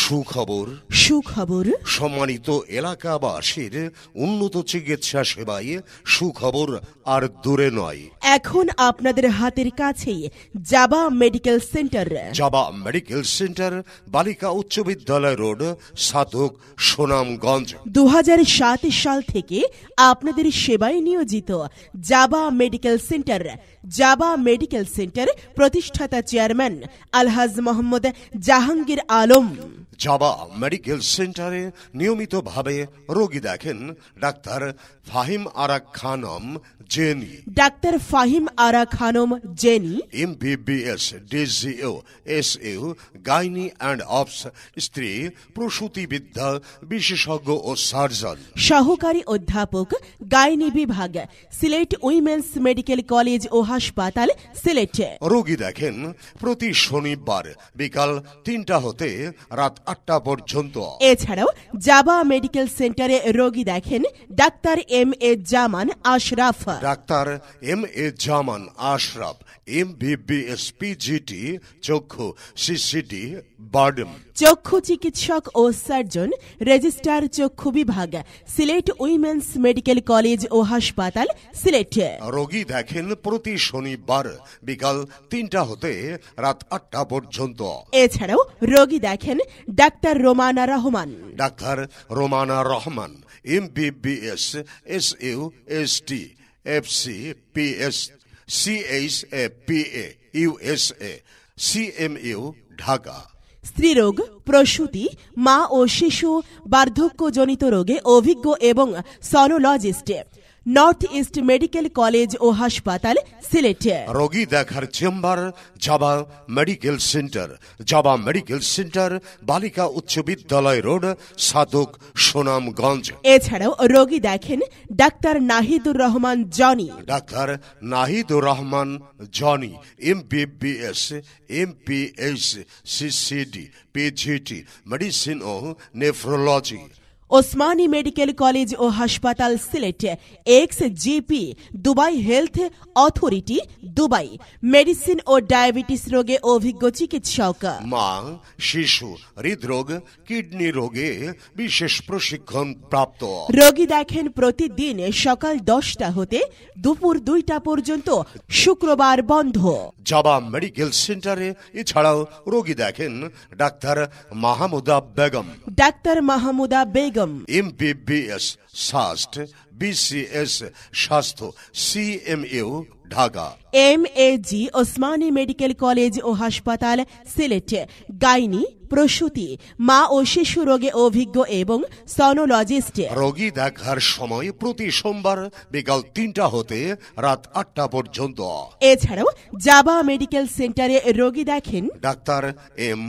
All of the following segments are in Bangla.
সুখবর সুখবর সম্মানিত এলাকাবাসীর উন্নত চিকিৎসা সেবায় সুখবর আর দূরে নয়। এখন আপনাদের হাতের কাছেই জাবা Medical Centre. Jaba Medical Centre, বালিকা উচ্চ বিদ্যালয় রোড, সাধক, সুনামগঞ্জ। 2007 সাল থেকে আপনাদের সেবায় নিয়োজিত জাবা Medical Centre. Jaba Medical centre প্রতিষ্ঠাতা চেয়ারম্যান আলহাজ মোহাম্মদ জাহাঙ্গীর আলম। জাবা মেডিকেল সেন্টারে নিয়মিতভাবে রোগী দেখেন doctor Fahim Ara Khanam jenny. Doctor Fahim Ara Khanam jenny MBBS DGO SU gynae and অবস স্ত্রী প্রসূতিবিদ্যা বিশেষজ্ঞ ও সার্জন। সহকারী অধ্যাপক গাইনি বিভাগ, সিলেট উইমেন্স মেডিকেল কলেজ ও হাসপাতাল, সিলেট। রোগী দেখেন প্রতি শনিবার বিকাল 3টা হতে রাত 8টা পর্যন্ত। এছাড়াও জাবা মেডিকেল সেন্টারে রোগী দেখেন ডাক্তার MA জামান আশরাফ। ডাক্তার MA জামান আশরাফ MBBS PGT চক্ষু CCD বার্ডেম। চক্ষু চিকিৎসক ও সার্জন, রেজিস্ট্রার চক্ষু বিভাগ, সিলেট উইমেন্স মেডিকেল কলেজ ও হাসপাতাল, সিলেট। রোগী দেখেন প্রতি শনিবার বিকাল 3টা হতে রাত 8টা পর্যন্ত। এছাড়াও রোগী দেখেন ডাক্তার রোমানা রহমান। ডাক্তার Romana Rahman MBBS SU ST FC PS CHPA USA CMU Dhaka. স্ত্রীরোগ, প্রসূতি, মা ও শিশু, বার্ধক্যজনিত রোগে অভিজ্ঞ এবং sonologist, North East Medical College ও হাসপাতাল, সিলেট। রোগী দেখার chamber Jaba Medical Centre. Jaba Medical Centre, বালিকা উচ্চ বিদ্যালয় রোড, সাধক, সুনামগঞ্জ। এছাড়াও রোগী দেখেন ডাক্তার নাহিদুর রহমান জনি। ডাক্তার Nahidur Rahman Jony MBBS MPH CCD PGT medicine ও নেফ্রোলজি। ওসমানী মেডিকেল কলেজ ও হাসপাতাল, Sylhet. XGP Dubai Health Authority, Dubai. Medicine ও ডায়াবেটিস রোগে অভিজ্ঞ চিকিৎসক। মা, শিশু, হৃদরোগ, কিডনি রোগে বিশেষ প্রশিক্ষণ প্রাপ্ত। রোগী দেখেন প্রতিদিন সকাল 10টা হতে দুপুর 2টা পর্যন্ত, শুক্রবার বন্ধ। জাবা মেডিকেল সেন্টারে এছাড়াও রোগী দেখেন ডাক্তার মাহমুদা বেগম। ডাক্তার Mahmuda Begum MBBS SUST BCS স্বাস্থ্য CMU Dhaka. MAG Osmani Medical College ও হাসপাতাল, সিলেট। গাইনি, প্রসূতি, মা ও শিশু রোগে অভিজ্ঞ এবং সনোলজিস্ট। রোগী দেখার সময় প্রতি সোমবার বিকাল 3টা হতে রাত 8টা পর্যন্ত। এছাড়াও জাবা মেডিকেল সেন্টারে রোগী দেখেন doctor M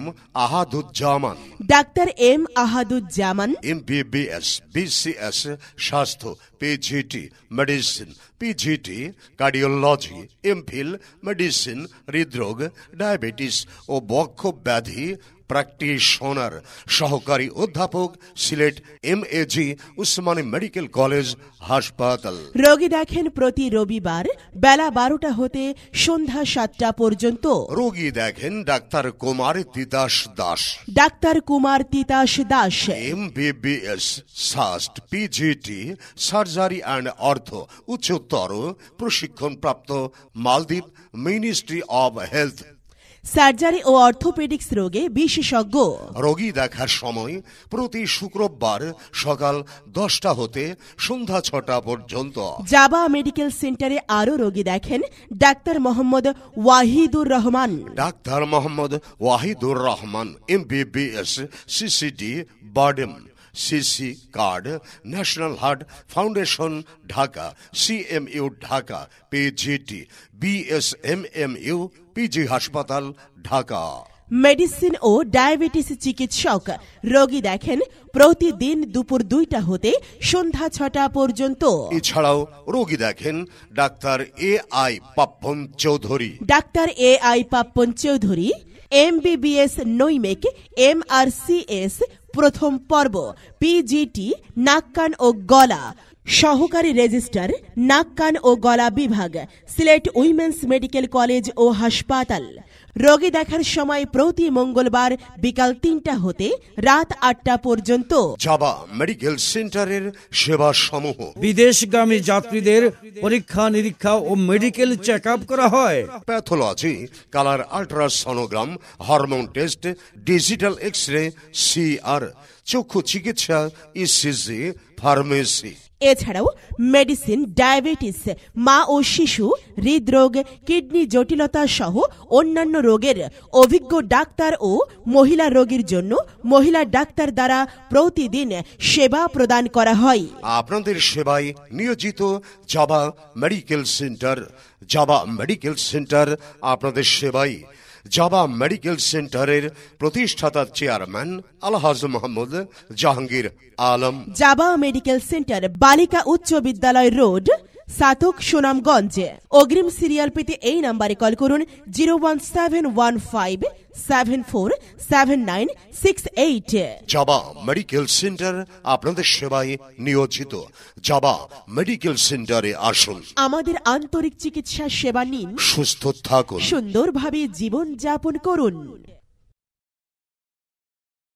Ahaduzzaman. Doctor M Ahaduzzaman MBBS BCS স্বাস্থ্য PGT medicine PGT cardiology, MPhil medicine, হৃদরোগ, ডায়াবেটিস ও বক্ষ ব্যাধি প্র্যাকটিশনার। সহকারী অধ্যাপক, Sylhet MAG Usmani medical college হাসপাতাল। রোগী দেখেন প্রতি রবিবার বেলা 12টা হতে সন্ধ্যা 7টা পর্যন্ত। রোগী দেখেন doctor Kumar Titas Das. Doctor Kumar Titas Das MBBS SUST PGT surgery and ortho উচ্চতর প্রশিক্ষণপ্রাপ্ত, Maldives ministry of health. Surgery ও অর্থোপেডিক্স রোগে বিশেষজ্ঞ। রোগী দেখার সময় প্রতি শুক্রবার সকাল 10টা হতে সন্ধ্যা 6টা পর্যন্ত। জাবা মেডিকেল সেন্টারে আরও রোগী দেখেন doctor Mohammad Wahidur Rahman. Doctor Mohammad Wahidur Rahman MBBS CCD BIRDEM CC card, national heart foundation Dhaka, CMU Dhaka, PGT BSMMU PG হাসপাতাল ঢাকা। মেডিসিন ও ডায়াবেটিস চিকিৎসক। রোগী দেখেন প্রতিদিন দুপুর 2টা হতে সন্ধ্যা 6টা পর্যন্ত। এছাড়াও রোগী দেখেন ডাক্তার AI পাপ্পন চৌধুরী। ডাক্তার AI পাপ্পন চৌধুরী MBBS নৈমেক MRCS প্রথম পর্ব, PGT নাক কান ও গলা, সহকারী রেজিস্ট্রার নাক কান ও গলা বিভাগ, সিলেট উইমেন্স মেডিকেল কলেজ ও হাসপাতাল। রোগী দেখার সময় প্রতি মঙ্গলবার বিকাল 3টা হতে রাত 8টা পর্যন্ত। জাবা মেডিকেল সেন্টারের সেবা সমূহ: বিদেশগামী যাত্রীদের পরীক্ষা নিরীক্ষা ও মেডিকেল চেক আপ করা হয়, pathology, colour ultrasonogram, hormone test, digital x-ray, CR, চক্ষু চিকিৎসা, ইসিজি, ফার্মেসি। এছাড়াও মেডিসিন, ডায়াবেটিস, মা ও শিশু, হৃদরোগ, কিডনি জটিলতা সহ অন্যান্য রোগের অভিজ্ঞ ডাক্তার ও মহিলা রোগীর জন্য মহিলা ডাক্তার দ্বারা প্রতিদিন সেবা প্রদান করা হয়। আপনাদের সেবায় নিয়োজিত জাবা Medical Centre. Jaba Medical centre আপনাদের সেবায়। জাবা মেডিকেল সেন্টারের প্রতিষ্ঠাতা চেয়ারম্যান আলহাজ মোহাম্মদ জাহাঙ্গীর আলম। জাবা মেডিকেল সেন্টার, বালিকা উচ্চ বিদ্যালয় রোড, সাতক, সুনামগঞ্জ। অগ্রিম সিরিয়াল পেতে এই নাম্বারে কল করুন 01715747968। জাবা মেডিকেল সেন্টার আপনাদের সেবায় নিয়োজিত। জাবা মেডিকেল সেন্টারে আসুন, আমাদের আন্তরিক চিকিৎসা সেবা নিন, সুস্থ থাকুন, সুন্দরভাবে জীবন যাপন করুন।